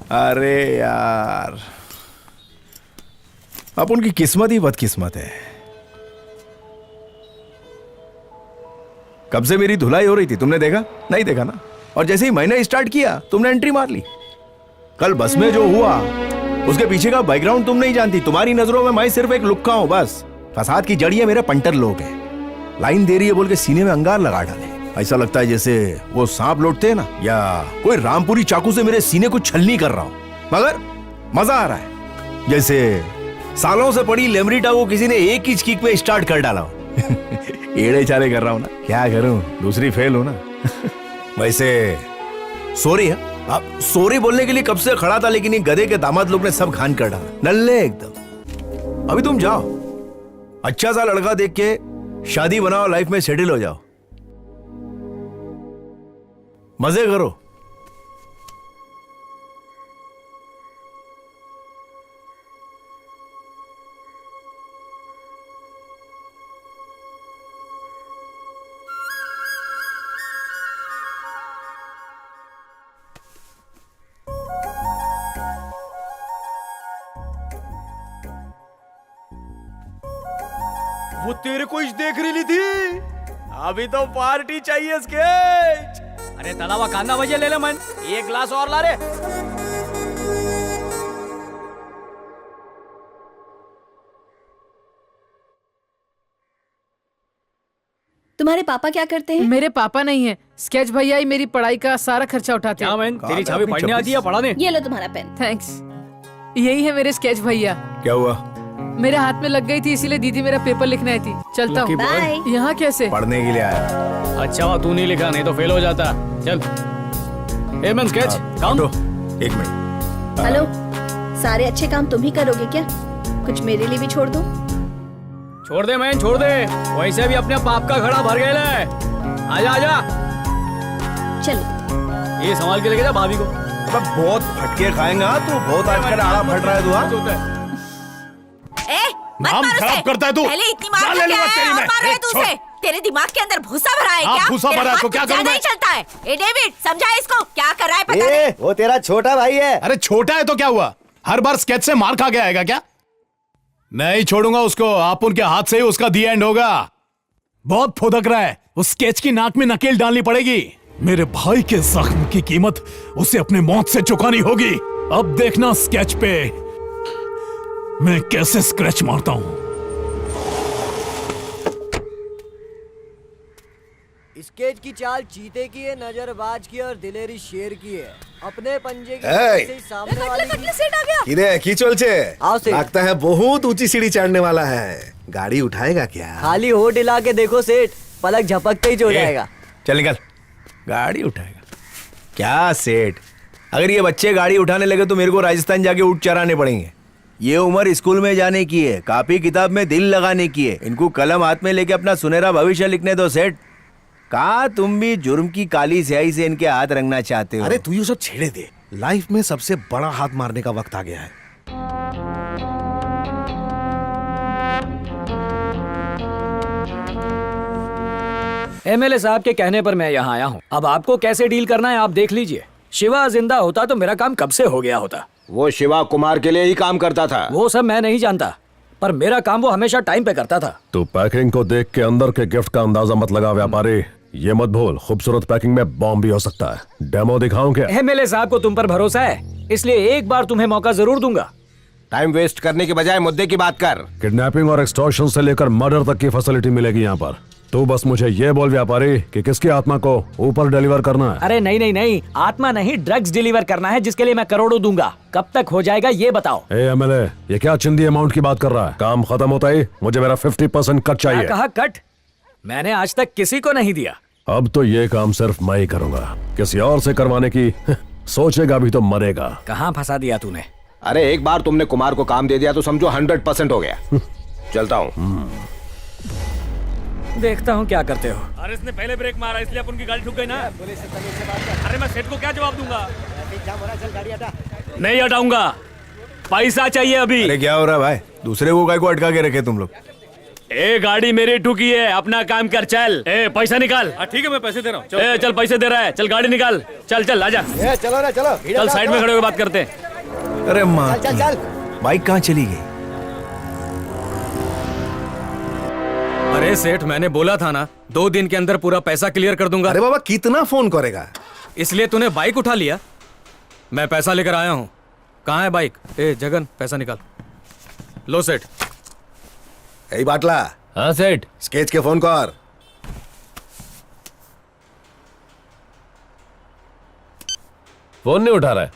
अरे यार, अब उनकी किस्मत ही बदकिस्मत है। कब से मेरी धुलाई हो रही थी, तुमने देखा? नहीं देखा ना। और जैसे ही मैंने स्टार्ट किया तुमने एंट्री मार ली। कल बस में जो हुआ उसके पीछे का बैकग्राउंड तुम नहीं जानती। तुम्हारी नजरों में मैं सिर्फ एक लुक्का हूं बस। फसाद की जड़ियां मेरे पंटर लोग हैं। लाइन दे रही है बोल के सीने में अंगार लगा डाले। ऐसा लगता है जैसे वो सांप लौटते हैं ना, या कोई रामपुरी चाकू से मेरे सीने को छलनी कर रहा हूं। मगर मजा आ रहा है, जैसे सालों से पड़ी लेमरिटा को किसी ने एक ही किक में स्टार्ट कर डाला हो। एड़े चारे कर रहा हूं ना, क्या करूं, दूसरी फेल हो ना। वैसे सॉरी है, अब सॉरी बोलने के लिए कब से खड़ा था, लेकिन ये गधे के दामाद लोग ने सब घान कर डाला। नल्ले एकदम। अभी तुम जाओ, अच्छा सा लड़का देख के शादी बनाओ, लाइफ में सेटल हो जाओ, मजे करो। वो तेरे को इस देख रही थी। अभी तो पार्टी चाहिए स्केच। अरे तलावा कांदा भजिया ले ले मन, एक ग्लास और ला रे। तुम्हारे पापा क्या करते हैं? मेरे पापा नहीं है, स्केच भैया ही मेरी पढ़ाई का सारा खर्चा उठाते हैं। क्या बहन, तेरी छवि पढ़ने आती है, पढ़ा दे। ये लो तुम्हारा पेन। थैंक्स। यही है मेरे स्केच भैया। क्या हुआ? मेरे हाथ में लग गई थी, इसीलिए दीदी मेरा पेपर लिखने आई थी। चलता हूँ। बाय। यहाँ कैसे? पढ़ने के लिए आया। अच्छा हुआ तू नहीं लिखा, नहीं तो फेल हो जाता। चल ए मैन स्केच काम। एक मिनट। हेलो, सारे अच्छे काम तुम ही करोगे क्या? कुछ मेरे लिए भी छोड़ दो। छोड़ दे मैन, छोड़ दे। वैसे भी अपने पाप का घड़ा भर गया है। आजा आजा, चलो। ये संभाल के लेके जा भाभी को। बहुत फटके खाएगा तू, बहुत आजकल आड़ा फट रहा है तू। हाँ नाम खराब करता है तू। पहले इतनी मार ले लूंगा तेरी मैं। मार रहे तू उसे। तेरे दिमाग के अंदर भूसा भरा है क्या? भूसा भरा है तो क्या करूं मैं? नहीं चलता है। ए डेविड, समझा इसको क्या कर रहा है पता नहीं। वो तेरा छोटा भाई है। अरे छोटा है तो क्या हुआ, हर बार स्केच से मार खा के आएगा क्या? नहीं छोड़ूंगा उसको, आप उनके हाथ से ही उसका दी एंड होगा। बहुत फुदक रहा है, उस स्केच की नाक में नकेल डालनी पड़ेगी। मेरे भाई के जख्म की कीमत उसे अपने मौत से चुकानी होगी। अब देखना स्केच पे मैं कैसे स्क्रैच मारता हूं। स्केच की चाल चीते की है, नजरबाज की और दिलेरी शेर की है। अपने पंजे की ए! से सामने वाली की। सेट आ गया। किधर की चलचे? आओ सेठ। लगता है बहुत ऊंची सीढ़ी चढ़ने वाला है। गाड़ी उठाएगा क्या? खाली होठ हिला के देखो सेठ, पलक झपकते ही जो जाएगा। चल निकल। गाड़ी उठाएगा क्या सेठ? अगर ये बच्चे गाड़ी उठाने लगे तो मेरे को राजस्थान जाके ऊंट चराने पड़ेंगे। ये उम्र स्कूल में जाने की है, कॉपी किताब में दिल लगाने की है। इनको कलम हाथ में लेके अपना सुनहरा भविष्य लिखने दो सेठ। कहा तुम भी जुर्म की काली स्याही से इनके हाथ रंगना चाहते हो? अरे तू ये सब छेड़े दे, लाइफ में सबसे बड़ा हाथ मारने का वक्त आ गया है। एमएलए साहब के कहने पर मैं यहाँ आया हूँ। अब आपको कैसे डील करना है आप देख लीजिए। शिवा जिंदा होता तो मेरा काम कब से हो गया होता। वो शिवा कुमार के लिए ही काम करता था। वो सब मैं नहीं जानता, पर मेरा काम वो हमेशा टाइम पे करता था। तो पैकिंग को देख के अंदर के गिफ्ट का अंदाजा मत लगा व्यापारी। ये मत भूल, खूबसूरत पैकिंग में बॉम्ब भी हो सकता है। डेमो दिखाऊं क्या? एमएलए साहब को तुम पर भरोसा है, इसलिए एक बार तुम्हें मौका जरूर दूंगा। टाइम वेस्ट करने के बजाय मुद्दे की बात कर। किडनैपिंग और एक्सटॉर्शन से लेकर मर्डर तक की फैसिलिटी मिलेगी यहाँ पर। तू बस मुझे ये बोल व्यापारी कि किसकी आत्मा को ऊपर डिलीवर करना है। अरे नहीं नहीं नहीं, आत्मा नहीं, ड्रग्स डिलीवर करना है, जिसके लिए मैं करोड़ों दूंगा। कब तक हो जाएगा ये बताओ। एमएलए, ये क्या चिंदी अमाउंट की बात कर रहा है? काम खत्म होता ही मुझे मेरा 50% कट चाहिए। क्या कहा कट? मैंने आज तक किसी को नहीं दिया। अब तो ये काम सिर्फ मैं ही करूंगा, किसी और से करवाने की सोचेगा भी तो मरेगा। कहाँ फंसा दिया तूने? अरे एक बार तुमने कुमार को काम दे दिया तो समझो 100% हो गया। चलता हूँ। देखता हूँ क्या करते हो। अरे इसने पहले ब्रेक मारा इसलिए अपन की गाड़ी ठुक गई ना। अरे मैं सेठ को क्या जवाब दूंगा? नहीं हटाऊंगा, पैसा चाहिए अभी। अरे क्या हो रहा है भाई? दूसरे को काय को अटका के रखे तुम लोग? ए गाड़ी मेरी ठुकी है, अपना काम कर, चल। ए पैसा निकाल। ठीक है मैं पैसे दे रहा हूँ। ए चल पैसे दे रहा है, चल गाड़ी निकाल, चल चल आजा। चलो ना चलो, चल साइड में खड़े होकर बात करते हैं। अरे माँ, चल चल। बाइक कहाँ चली गई? अरे सेठ, मैंने बोला था ना 2 दिन के अंदर पूरा पैसा क्लियर कर दूंगा। अरे बाबा कितना फोन करेगा? इसलिए तूने बाइक उठा लिया। मैं पैसा लेकर आया हूँ। कहाँ है बाइक? ए जगन, पैसा निकाल। लो सेठ। এই বাটলা। हाँ सेठ। स्केच के फोन कर। फोन नहीं उठा रहा है।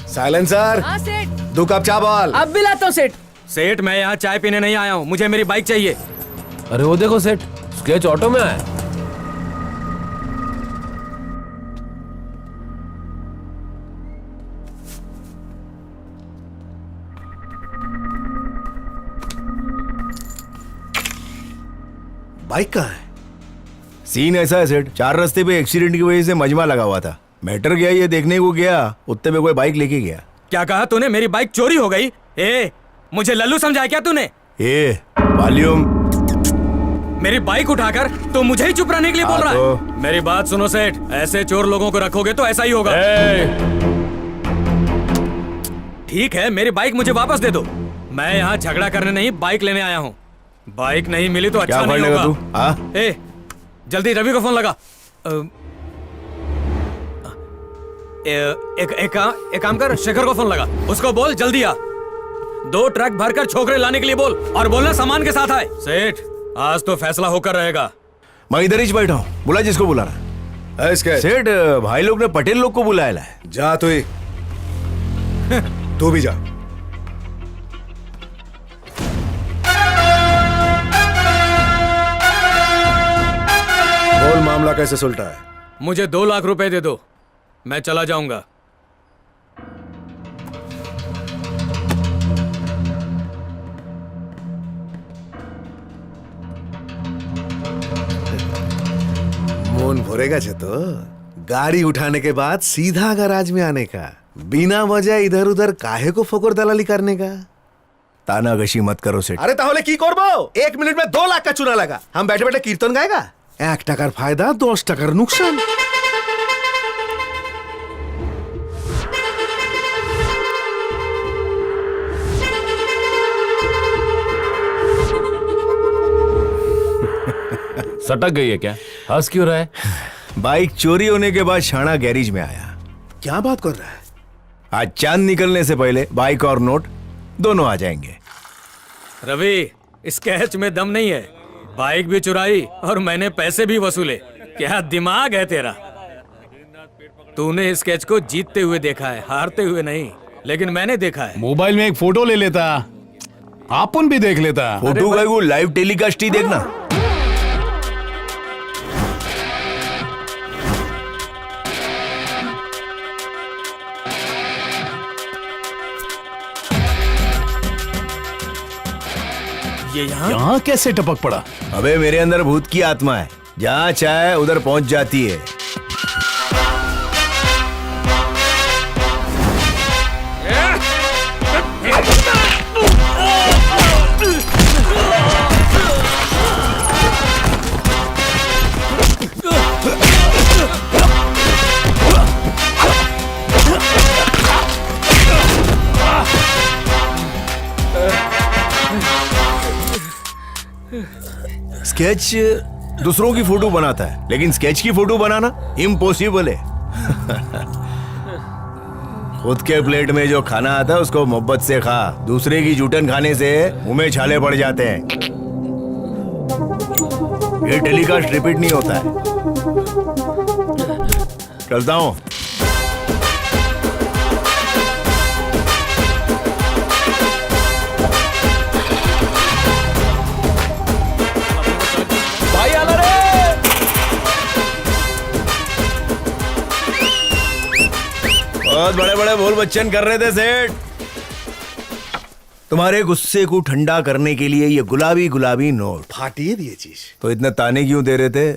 साइलेंसर। हाँ सेठ, 2 कप चा बोल। अब भी लाता हूँ सेठ। सेठ मैं यहाँ चाय पीने नहीं आया हूँ, मुझे मेरी बाइक चाहिए। अरे वो देखो सेठ, स्केच ऑटो में आया। बाइक कहाँ है? सीन ऐसा है सेठ, 4 रास्ते पे एक्सीडेंट की वजह से मजमा लगा हुआ था। मैटर क्या ये देखने को गया, उतने पे कोई बाइक लेके गया। क्या कहा तूने? मेरी बाइक चोरी हो गई? ए मुझे लल्लू समझा क्या तूने? ए वॉल्यूम। मेरी बाइक उठाकर तो मुझे ही चुप रहने के लिए बोल रहा है? मेरी बात सुनो सेठ, ऐसे चोर लोगों को रखोगे तो ऐसा ही होगा। ठीक है, मेरी बाइक मुझे वापस दे दो। मैं यहाँ झगड़ा करने नहीं, बाइक लेने आया हूँ। बाइक नहीं मिली तो अच्छा नहीं होगा। तू? ए जल्दी रवि को फोन लगा। एक काम कर, शेखर को फोन लगा, उसको बोल जल्दी आ। 2 ट्रक भरकर छोकरे लाने के लिए बोल, और बोलना सामान के साथ आए। सेठ आज तो फैसला होकर रहेगा। मैं इधर ही बैठा हूँ, बुला जिसको बुला रहा है। सेठ भाई लोग ने पटेल लोग को बुलाया है। जा तू ही। तू भी जा। बोल मामला कैसे सुलटा है? मुझे 2 लाख रुपए दे दो, मैं चला जाऊंगा। मोन भरेगा छे तो गाड़ी उठाने के बाद सीधा गैराज में आने का, बिना वजह इधर उधर काहे को फोकर दलाली करने का। तानागशी मत करो सेठ। अरे ताहले की करबो? 1 मिनट में 2 लाख का चुना लगा। हम बैठे बैठे कीर्तन गाएगा। 1 টাকার फायदा 10 টাকার नुकसान। सटक गई है क्या? हंस क्यों रहा है? बाइक चोरी होने के बाद शाना गैरेज में आया। क्या बात कर रहा है? आज चांद निकलने से पहले बाइक और नोट दोनों आ जाएंगे। रवि, स्केच में दम नहीं है। बाइक भी चुराई और मैंने पैसे भी वसूले। क्या दिमाग है तेरा? तूने स्केच को जीतते हुए देखा है, हारते हुए नहीं। लेकिन मैंने देखा है। मोबाइल में एक फोटो ले लेता, आपन भी देख लेता। फोटो का वो लाइव टेलीकास्ट ही देखना। ये यहाँ कैसे टपक पड़ा? अबे मेरे अंदर भूत की आत्मा है, जहाँ चाहे उधर पहुंच जाती है। स्केच दूसरों की फोटो बनाता है, लेकिन स्केच की फोटो बनाना इम्पॉसिबल है। खुद के प्लेट में जो खाना आता है उसको मोहब्बत से खा, दूसरे की जूठन खाने से मुंह में छाले पड़ जाते हैं। ये टेलीकास्ट रिपीट नहीं होता है। चलता हूं। बहुत बड़े बड़े बोल बच्चन कर रहे थे सेठ। तुम्हारे गुस्से को ठंडा करने के लिए ये गुलाबी गुलाबी नोट। फाटिए दिए चीज। तो इतने ताने क्यों दे रहे थे?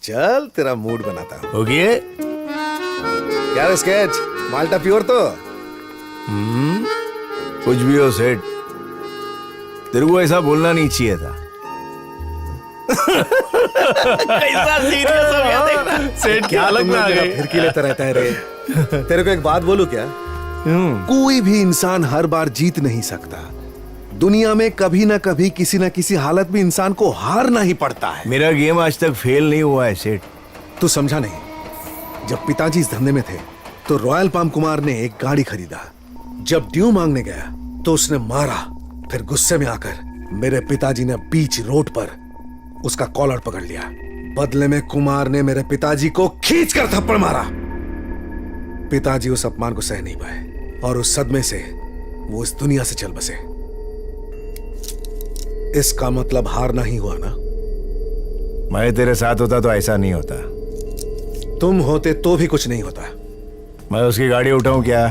चल तेरा मूड बनाता हूँ। हो गए? क्या रे स्केच, माल्टा प्योर तो? कुछ भी हो सेठ, तेरे को ऐसा बोलना नहीं चाहिए था। कैसा सीरियस हो गया देखना। सेठ क्या लगना फिरकी लेता रहता है रे। तेरे को एक बात बोलूं क्या? कोई भी इंसान हर बार जीत नहीं सकता। दुनिया में कभी ना कभी किसी ना किसी हालत में इंसान को हारना ही पड़ता है। मेरा गेम आज तक फेल नहीं हुआ है सेठ। तू समझा नहीं। जब पिताजी इस धंधे में थे तो रॉयल पाम कुमार ने एक गाड़ी खरीदा। जब ड्यू मांगने गया तो उसने मारा। फिर गुस्से में आकर मेरे पिताजी ने बीच रोड पर उसका कॉलर पकड़ लिया। बदले में कुमार ने मेरे पिताजी को खींचकर थप्पड़ मारा। पिताजी उस अपमान को सह नहीं पाए और उस सदमे से वो इस दुनिया से चल बसे। इसका मतलब हारना ही हुआ ना? मैं तेरे साथ होता तो ऐसा नहीं होता। तुम होते तो भी कुछ नहीं होता। मैं उसकी गाड़ी उठाऊं क्या?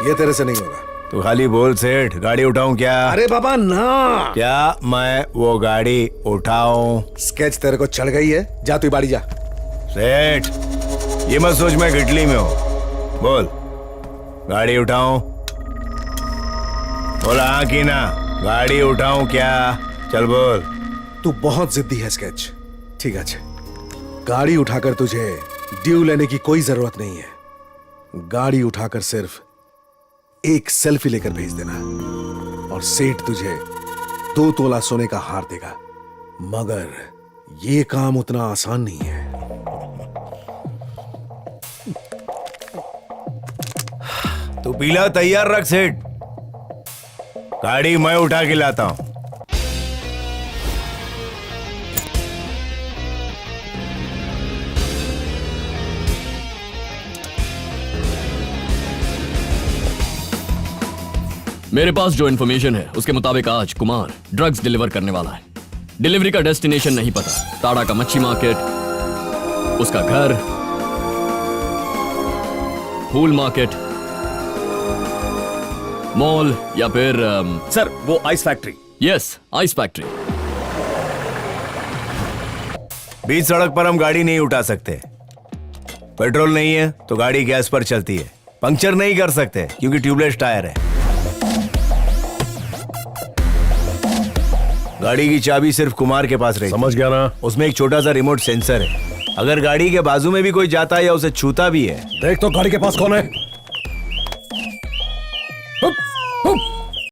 ये तेरे से नहीं होगा। तू खाली बोल सेठ, गाड़ी उठाऊं क्या? अरे बाबा ना। क्या मैं वो गाड़ी उठाऊं? स्केच तेरे को चढ़ गई है, जा तू बाड़ी जा। सेठ ये मत सोच मैं गिटली में हूं। बोल गाड़ी उठाऊं? बोला हाँ की ना? गाड़ी उठाऊं क्या? चल बोल। तू बहुत जिद्दी है स्केच। ठीक है, गाड़ी उठाकर तुझे ड्यू लेने की कोई जरूरत नहीं है। गाड़ी उठाकर सिर्फ एक सेल्फी लेकर भेज देना और सेठ तुझे 2 तोला सोने का हार देगा। मगर ये काम उतना आसान नहीं है। तू पीला तैयार रख सेठ, गाड़ी मैं उठा के लाता हूं। मेरे पास जो इन्फॉर्मेशन है उसके मुताबिक आज कुमार ड्रग्स डिलीवर करने वाला है। डिलीवरी का डेस्टिनेशन नहीं पता। ताड़ा का मच्छी मार्केट, उसका घर, फूल मार्केट, मॉल या फिर सर वो ice factory. Yes, ice factory. बीच सड़क पर हम गाड़ी नहीं उठा सकते। पेट्रोल नहीं है तो गाड़ी गैस पर चलती है। पंक्चर नहीं कर सकते क्योंकि ट्यूबलेस टायर है। गाड़ी की चाबी सिर्फ कुमार के पास रही। समझ गया ना? उसमें एक छोटा सा रिमोट सेंसर है। अगर गाड़ी के बाजू में भी कोई जाता है या उसे छूता भी है। देख तो गाड़ी के पास कौन है?